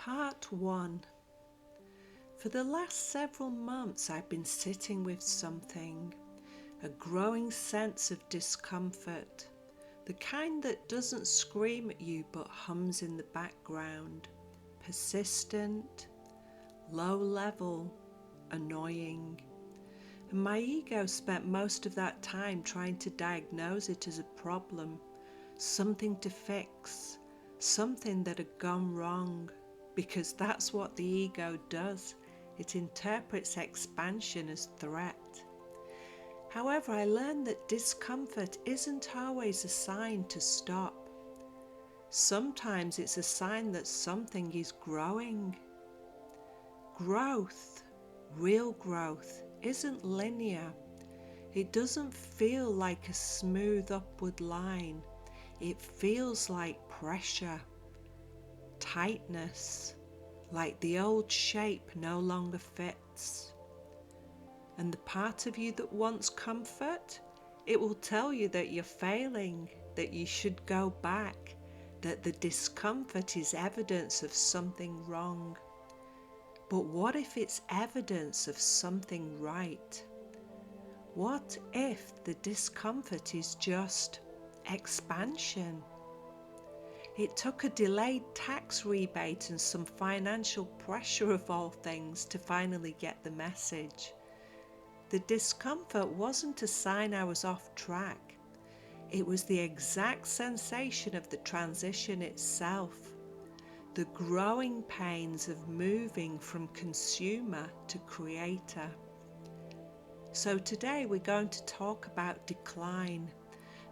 Part 1. For the last several months I've been sitting with something, a growing sense of discomfort, the kind that doesn't scream at you but hums in the background, persistent, low level, annoying. And my ego spent most of that time trying to diagnose it as a problem, something to fix, something that had gone wrong. Because that's what the ego does. It interprets expansion as threat. However, I learned that discomfort isn't always a sign to stop. Sometimes it's a sign that something is growing. Growth, real growth, isn't linear. It doesn't feel like a smooth upward line. It feels like pressure. Tightness, like the old shape no longer fits. And the part of you that wants comfort, it will tell you that you're failing, that you should go back, that the discomfort is evidence of something wrong. But what if it's evidence of something right? What if the discomfort is just expansion? It took a delayed tax rebate and some financial pressure of all things to finally get the message. The discomfort wasn't a sign I was off track. It was the exact sensation of the transition itself, the growing pains of moving from consumer to creator. So today we're going to talk about decline.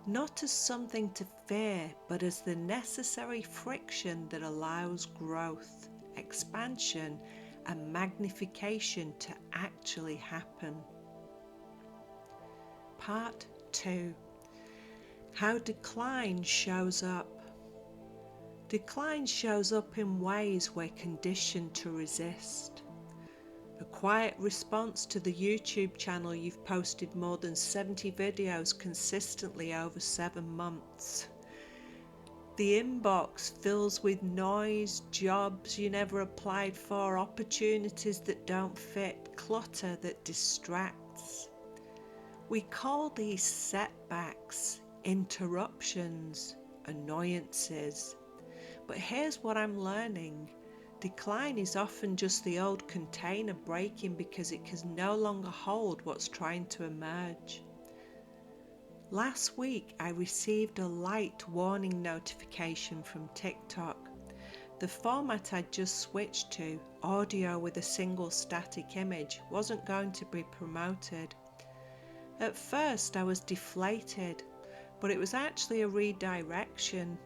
Not as something to fear, but as the necessary friction that allows growth, expansion, and magnification to actually happen. Part 2. How decline shows up. Decline shows up in ways we're conditioned to resist. A quiet response to the YouTube channel you've posted more than 70 videos consistently over 7 months. The inbox fills with noise, jobs you never applied for, opportunities that don't fit, clutter that distracts. We call these setbacks, interruptions, annoyances. But here's what I'm learning. Decline is often just the old container breaking because it can no longer hold what's trying to emerge. Last week I received a light warning notification from TikTok. The format I'd just switched to, audio with a single static image, wasn't going to be promoted. At first I was deflated, but it was actually a redirection.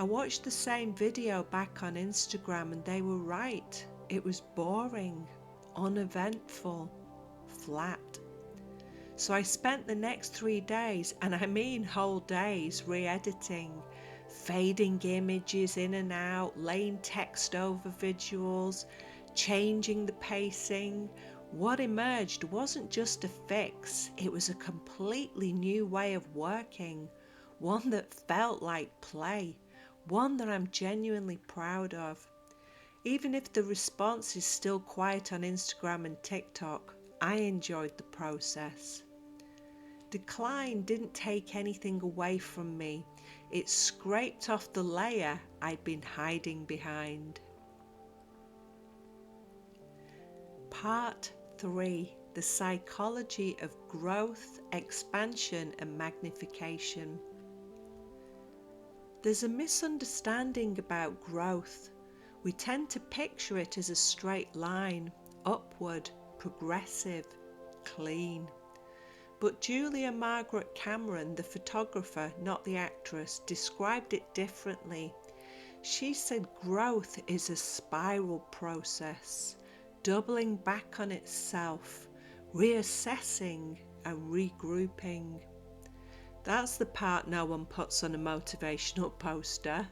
I watched the same video back on Instagram and they were right. It was boring, uneventful, flat. So I spent the next 3 days, and I mean whole days, re-editing, fading images in and out, laying text over visuals, changing the pacing. What emerged wasn't just a fix, it was a completely new way of working, one that felt like play. One that I'm genuinely proud of. Even if the response is still quiet on Instagram and TikTok, I enjoyed the process. Decline didn't take anything away from me. It scraped off the layer I'd been hiding behind. Part 3. The psychology of growth, expansion, and magnification. There's a misunderstanding about growth. We tend to picture it as a straight line, upward, progressive, clean. But Julia Margaret Cameron, the photographer, not the actress, described it differently. She said growth is a spiral process, doubling back on itself, reassessing and regrouping. That's the part no one puts on a motivational poster.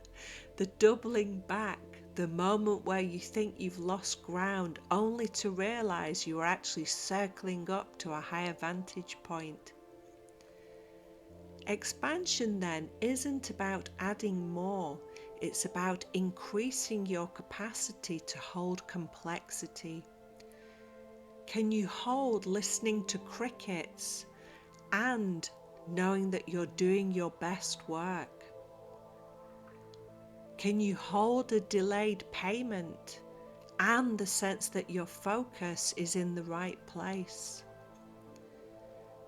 The doubling back, the moment where you think you've lost ground only to realise you are actually circling up to a higher vantage point. Expansion then isn't about adding more, It's about increasing your capacity to hold complexity. Can you hold listening to crickets and knowing that you're doing your best work? Can you hold a delayed payment and the sense that your focus is in the right place?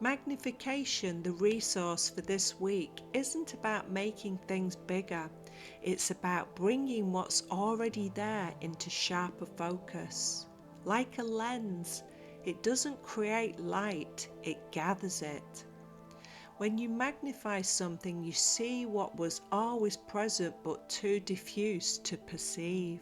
Magnification, the resource for this week, isn't about making things bigger. It's about bringing what's already there into sharper focus. Like a lens, it doesn't create light, it gathers it. When you magnify something, you see what was always present but too diffuse to perceive.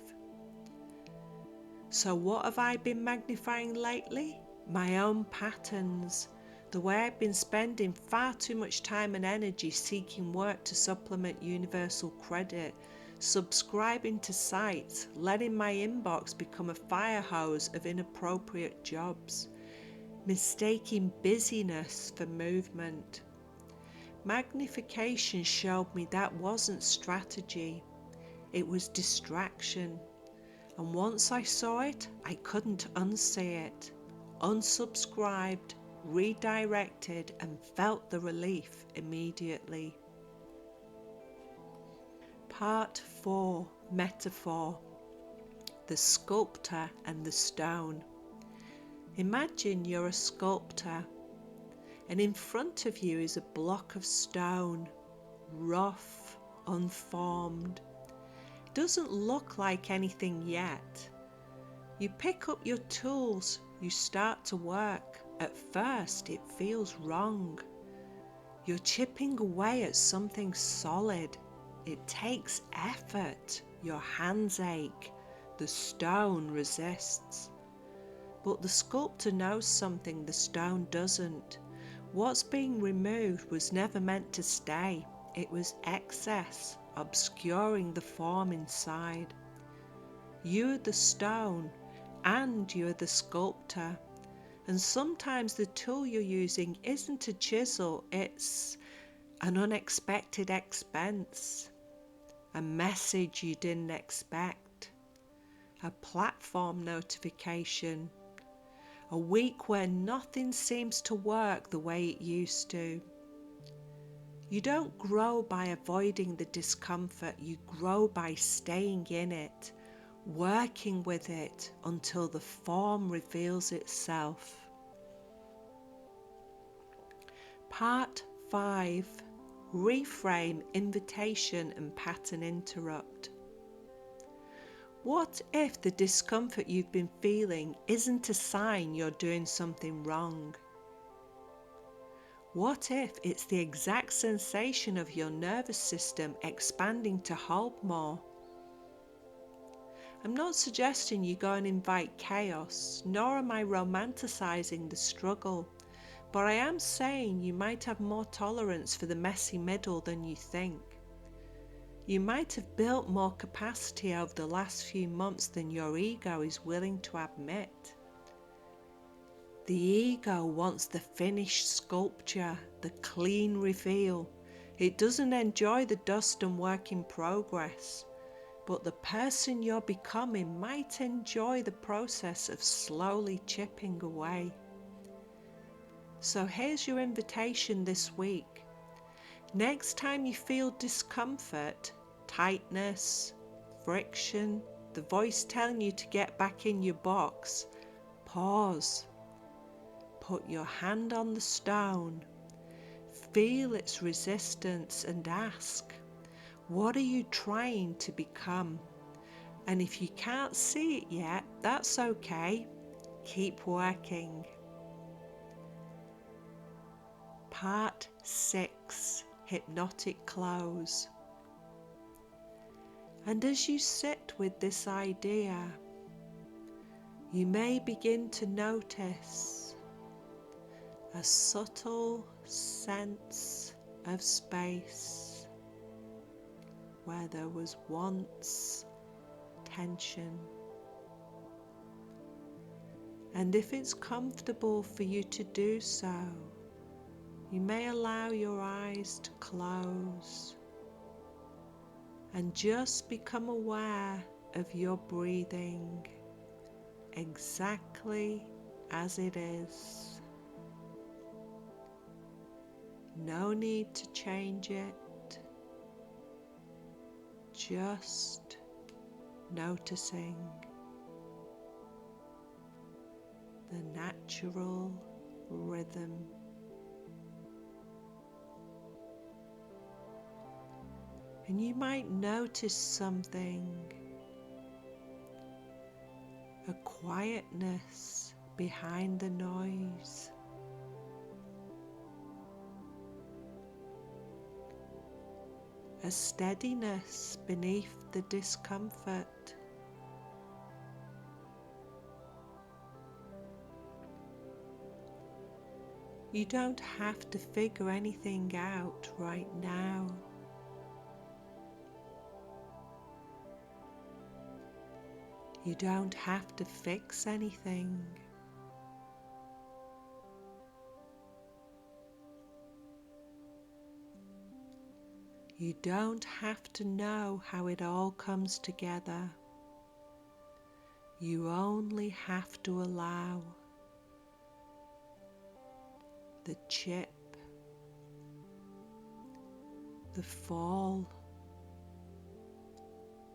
So what have I been magnifying lately? My own patterns. The way I've been spending far too much time and energy seeking work to supplement universal credit, subscribing to sites, letting my inbox become a fire hose of inappropriate jobs, mistaking busyness for movement. Magnification showed me that wasn't strategy, it was distraction. And once I saw it, I couldn't unsee it. Unsubscribed, redirected, and felt the relief immediately. Part 4, Metaphor. The Sculptor and the Stone. Imagine you're a sculptor, and in front of you is a block of stone, rough, unformed. Doesn't look like anything yet. You pick up your tools, you start to work. At first it feels wrong. You're chipping away at something solid. It takes effort. Your hands ache. The stone resists. But the sculptor knows something the stone doesn't. What's being removed was never meant to stay. It was excess, obscuring the form inside. You're the stone and you're the sculptor. And sometimes the tool you're using isn't a chisel, it's an unexpected expense, a message you didn't expect, a platform notification, a week where nothing seems to work the way it used to. You don't grow by avoiding the discomfort, you grow by staying in it, working with it until the form reveals itself. Part 5, Reframe, Invitation and Pattern Interrupt. What if the discomfort you've been feeling isn't a sign you're doing something wrong? What if it's the exact sensation of your nervous system expanding to hold more? I'm not suggesting you go and invite chaos, nor am I romanticizing the struggle, but I am saying you might have more tolerance for the messy middle than you think. You might have built more capacity over the last few months than your ego is willing to admit. The ego wants the finished sculpture, the clean reveal. It doesn't enjoy the dust and work in progress, but the person you're becoming might enjoy the process of slowly chipping away. So here's your invitation this week. Next time you feel discomfort, tightness, friction, the voice telling you to get back in your box, pause. Put your hand on the stone, feel its resistance and ask, what are you trying to become? And if you can't see it yet, that's okay. Keep working. Part 6, Hypnotic Close. And as you sit with this idea, you may begin to notice a subtle sense of space where there was once tension. And if it's comfortable for you to do so, you may allow your eyes to close and just become aware of your breathing exactly as it is. No need to change it, just noticing the natural rhythm. And you might notice something, a quietness behind the noise. A steadiness beneath the discomfort. You don't have to figure anything out right now. You don't have to fix anything. You don't have to know how it all comes together. You only have to allow the chip, the fall,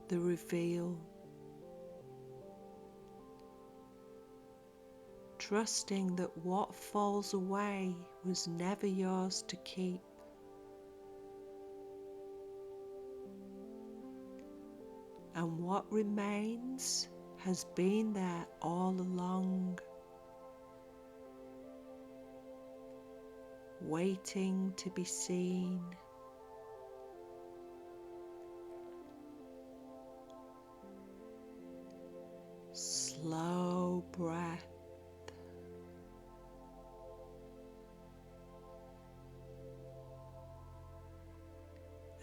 the reveal. Trusting that what falls away was never yours to keep. And what remains has been there all along, waiting to be seen. Slow breath.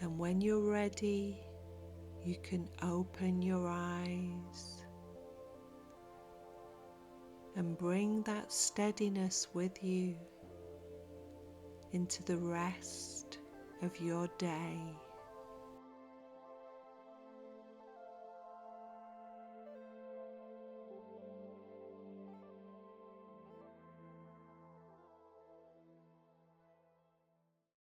And when you're ready, you can open your eyes and bring that steadiness with you into the rest of your day.